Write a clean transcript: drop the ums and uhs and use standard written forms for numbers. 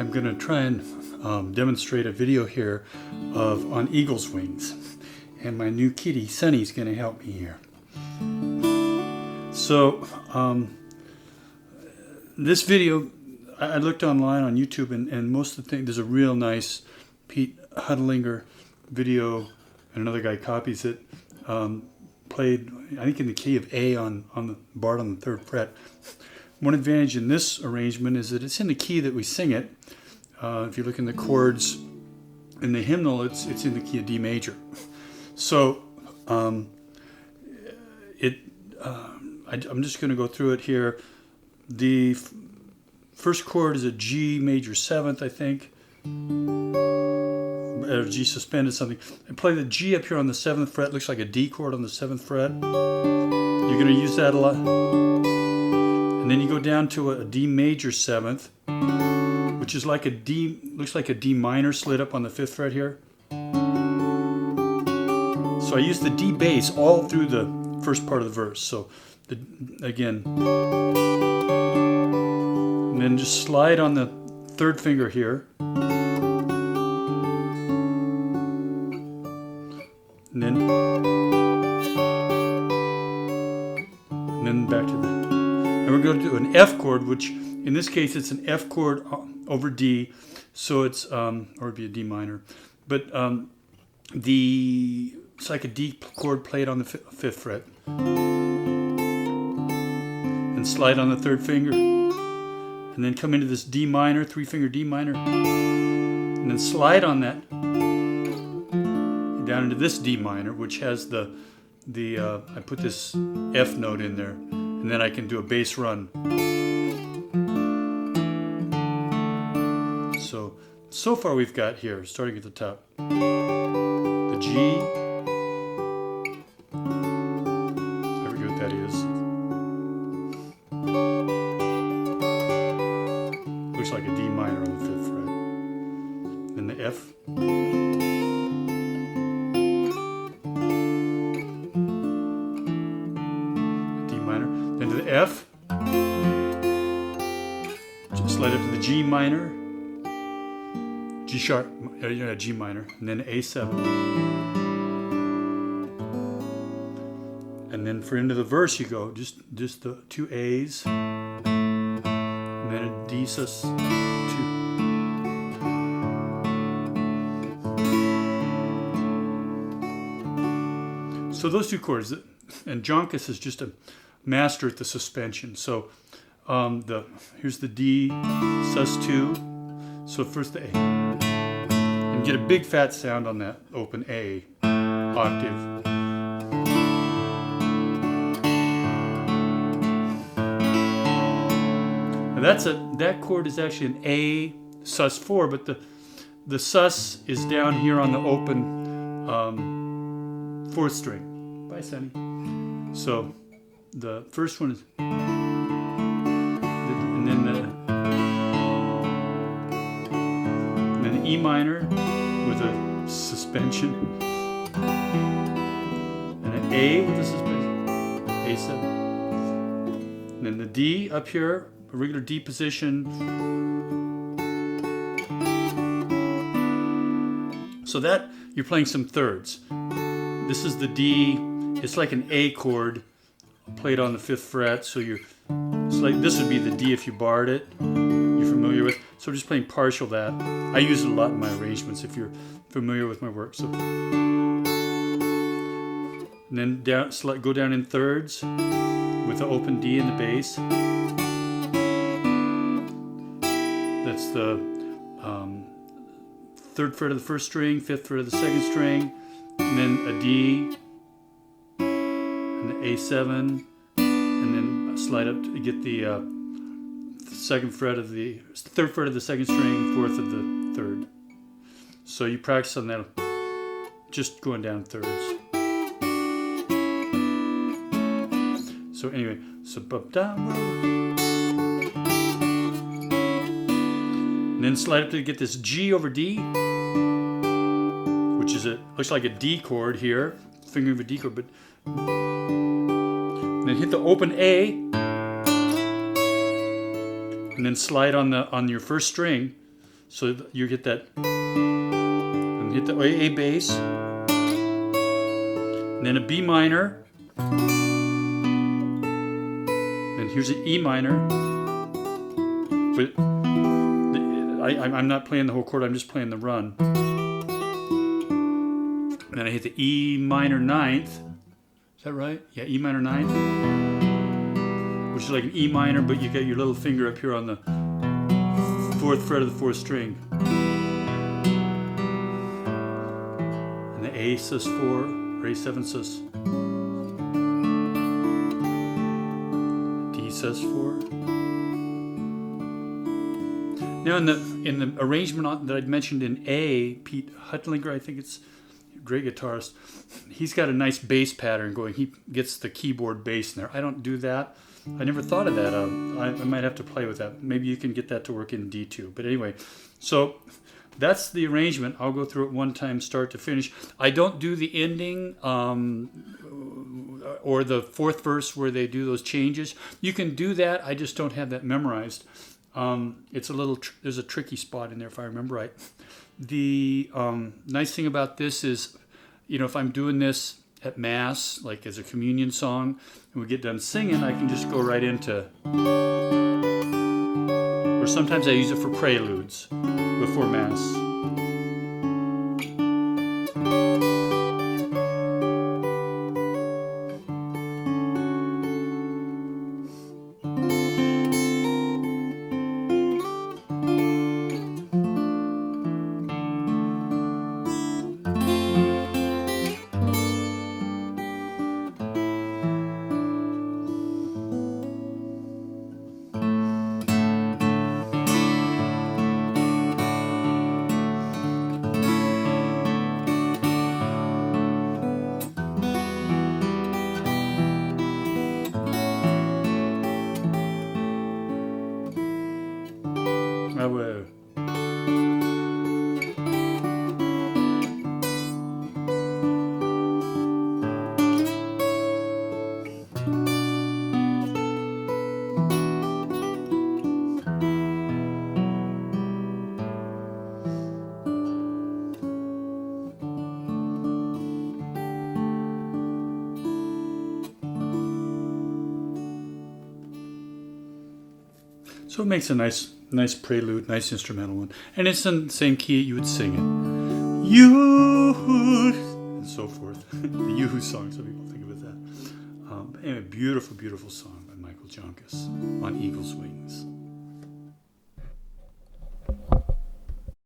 I'm going to try and demonstrate a video here of on eagle's wings, and my new kitty Sunny's going to help me here. So this video, I looked online on YouTube, and most of the things, there's a real nice Pete Huddlinger video, and another guy copies it, played I think in the key of A on the barred on the 3rd fret. One advantage in this arrangement is that it's in the key that we sing it. If you look in the chords in the hymnal, it's in the key of D major. So I'm just going to go through it here. The first chord is a G major 7th, I think, or G suspended something. I play the G up here on the 7th fret. Looks like a D chord on the 7th fret. You're going to use that a lot. And then you go down to a D major 7th, which is like a D, looks like a D minor slid up on the 5th fret here. So I use the D bass all through the first part of the verse. So again, and then just slide on the 3rd finger here, and then back to the. And we're going to do an F chord, which in this case it's an F chord over D, so it's or it'd be a D minor, but it's like a D chord played on the 5th fret, and slide on the 3rd finger, and then come into this D minor, 3-finger D minor, and then slide on that down into this D minor, which has the I put this F note in there, and then I can do a bass run. So far we've got here, starting at the top, the G, I forget what that is. Looks like a D minor on the 5th fret. Then the F. D minor. Then to the F. Just slide up to the G minor. G sharp, G minor, and then A7. And then for into the verse you go, just the 2 A's, and then a D sus 2. So those 2 chords, and Joncas is just a master at the suspension. So here's the D sus 2. So first the A, and get a big fat sound on that open A octave. Now that chord is actually an A sus 4, but the sus is down here on the open 4th string. Bye, Sonny. So the first one is, and then the E minor with a suspension, and an A with a suspension, A7, and then the D up here, a regular D position. So that you're playing some thirds. This is the D. It's like an A chord played on the 5th fret. So it's like this would be the D if you barred it. You're familiar with. So we're just playing partial that. I use it a lot in my arrangements if you're familiar with my work. So, and then go down in thirds with the open D in the bass. That's the 3rd fret of the 1st string, 5th fret of the 2nd string, and then a D, and the A7, and then slide up to get the 2nd fret of the 3rd fret of the 2nd string, 4th of the 3rd. So you practice on that, just going down thirds. So anyway, so up down, and then slide up to get this G over D, which is looks like a D chord here, finger of a D chord, but and then hit the open A, and then slide on your first string, So you get that, and hit the A bass, and then a B minor, and here's an E minor. But I'm not playing the whole chord, I'm just playing the run. And then I hit the E minor ninth. Is that right? Yeah, E minor ninth. Which is like an E minor, but you got your little finger up here on the 4th fret of the 4th string. And the A sus4, or A7 sus. D sus4. Now in the arrangement that I'd mentioned in A, Pete Huttlinger, I think it's a great guitarist, he's got a nice bass pattern going. He gets the keyboard bass in there. I don't do that. I never thought of that. I might have to play with that. Maybe you can get that to work in D2. But anyway, so that's the arrangement. I'll go through it one time, start to finish. I don't do the ending or the 4th verse where they do those changes. You can do that. I just don't have that memorized. It's a little, there's a tricky spot in there if I remember right. The nice thing about this is, you know, if I'm doing this at Mass, like as a communion song, and we get done singing, I can just go right into, or sometimes I use it for preludes before Mass. So it makes a nice prelude, nice instrumental one. And it's in the same key you would sing it. You, and so forth. The Yoo-Hoo song, some people think of it that. Anyway, beautiful, beautiful song by Michael Joncas on Eagle's Wings.